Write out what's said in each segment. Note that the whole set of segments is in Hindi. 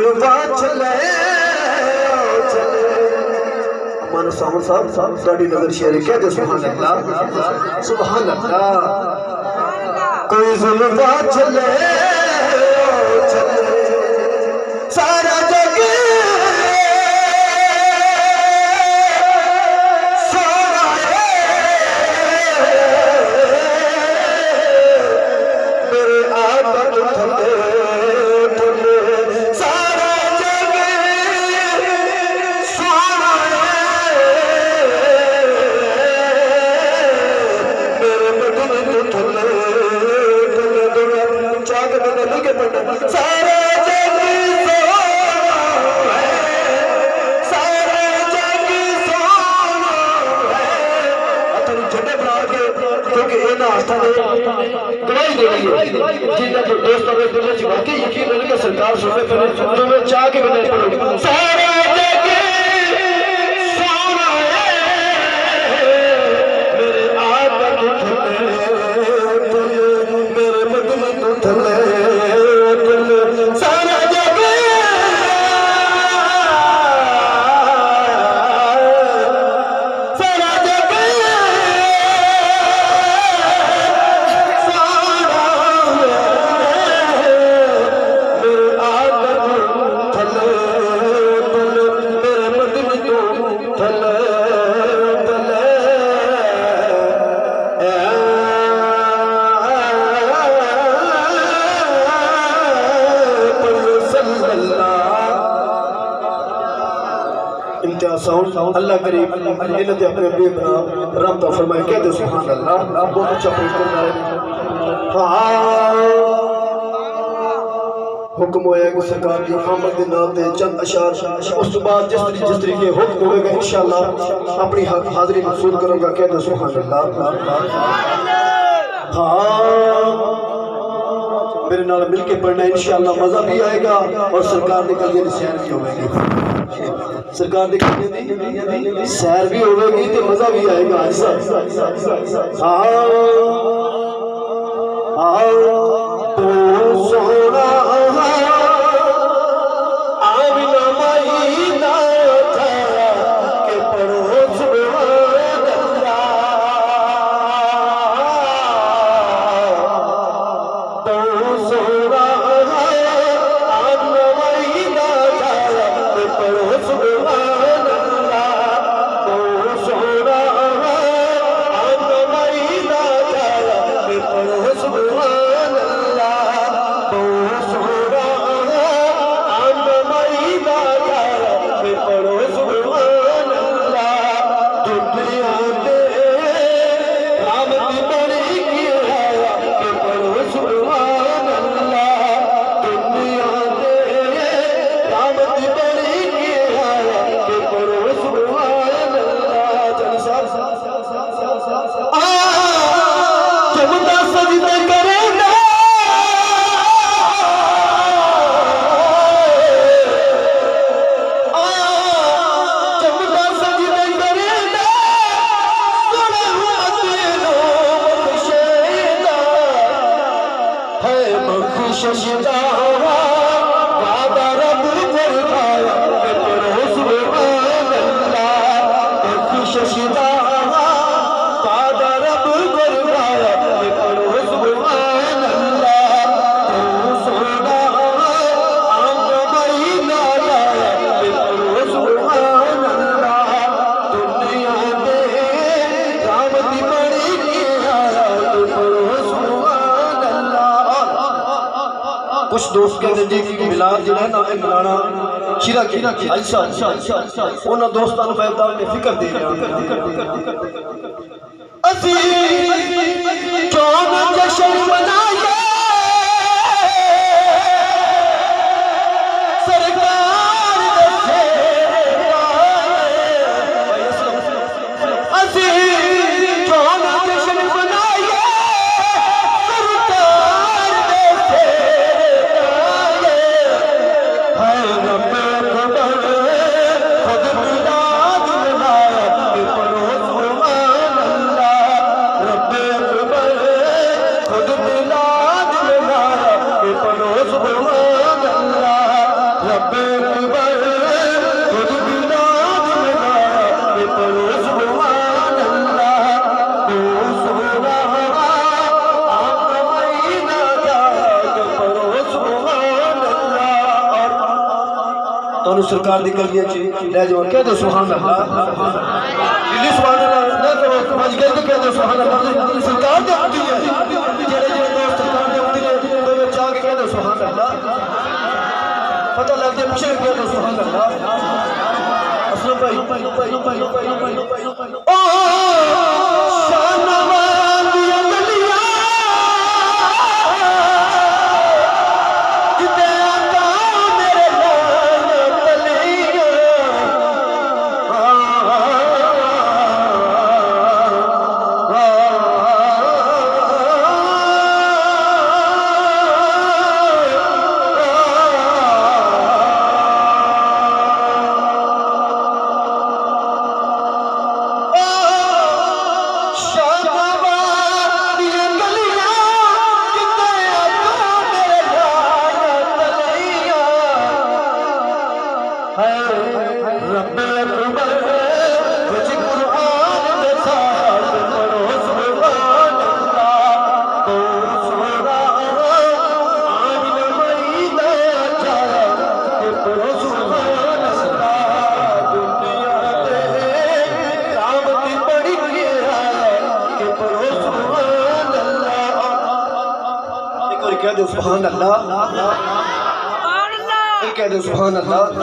जुल्फा चले चले अमान सामन साहब साड़ी नजर शेर कह दे सुभान अल्लाह सुभान अल्लाह। कोई जुल्फा चले चले सारा जग सरकार सुने चाह के बने सारा जग सोना मेरे आका मेरे मदन थले सारा जग सारा जग अल्लाह करीब इन्हें अपने बेबना रब्ता फरमाए कह दे सुभान अल्लाह। बहुत अच्छा पेश करना है। हाँ हुक्म होया कि सरकार की आमद के नाम पे चंद अशार उस बाद जिस तरीके हुक्म होगा इंशाअल्लाह अपनी हाजिरी महसूस करूंगा कह दे सुभान अल्लाह। हाँ मेरे नाल मिल के पढ़ना इंशाअल्लाह मजा भी आएगा और सरकार निकल के सैर भी होगी सरकार निकल सैर भी होगी तो मजा भी आएगा। कुछ दोस्त कहते जी मिलाद जो है ना मनाना खीरा के अच्छा उन्होंने दोस्तों ने फिक्र दे ਤੁਹਾਨੂੰ ਸਰਕਾਰ ਦੀ ਗਲੀਆਂ 'ਚ ਲੈ ਜਾਵਾਂ, ਕਹਿ ਦਿਓ ਸੁਭਾਨ ਅੱਲਾਹ। ਦਿੱਲੀ ਸੁਭਾਨ ਅੱਲਾਹ ਨਾ ਕਰੋ, ਅੱਜ ਕੱਲ੍ਹ ਤੇ ਕਹਿ ਦਿਓ ਸੁਭਾਨ ਅੱਲਾਹ। ਸਰਕਾਰ ਦੇ ਉੱਤੇ ਹੈ, ਜਿਹੜੇ ਦੋਸਤ ਸਰਕਾਰ ਦੇ ਉੱਤੇ ਨੇ ਉਹਦੇ ਵਿੱਚ ਆ ਕੇ ਕਹਿ ਦਿਓ ਸੁਭਾਨ ਅੱਲਾਹ। पता लग जाए पीछे लग गया तो सुभान अल्लाह। असलम भाई ओ शानवान दिया गलियां किते आता मेरे नाल तलियां कह दो सुभान अल्लाह, कह दो सुभान अल्लाह।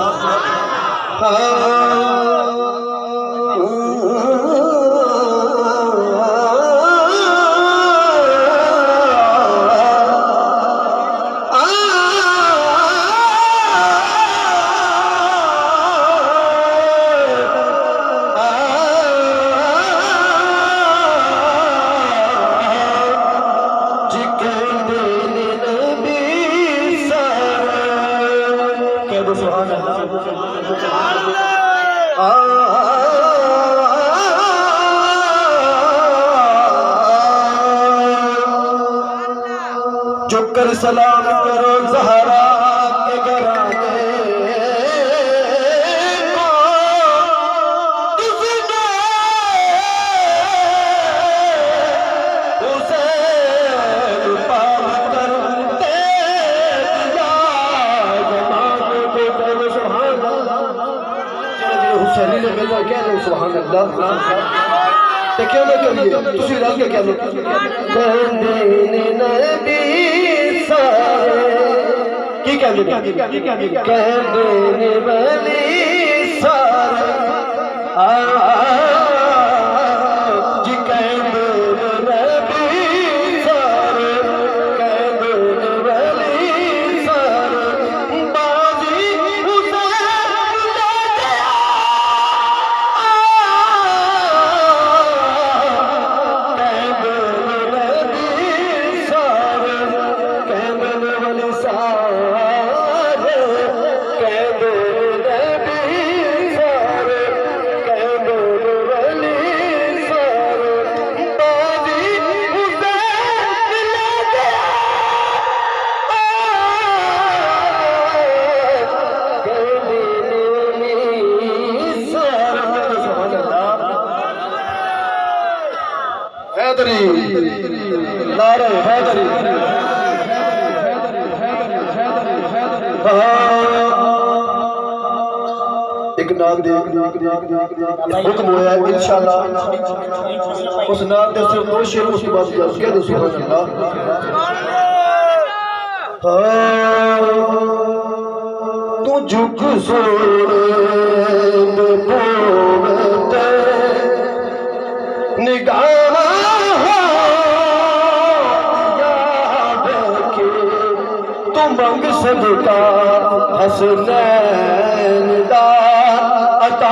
झुककर सलाम करो ज़हरा के घराने को, किसने उसे पार करते दिया ज़माने को। कहो सुभान अल्लाह। हुसैनी ने मिला कह दो सुभान अल्लाह। ते क्यों ना करिए तुसी रल के कह लो कहने नबी की कहने वाली सारे जी कहने नबी सारे कहने वाली सारे बाजी नारे हैदरी एक नाग दे हुक्म होया इंशाअल्लाह उस नाग दे सिर्फ दो शेर उसके बाद कह दो सुभान अल्लाह। तू झुक सोने निगाह मंग सदका हसनैन दा अता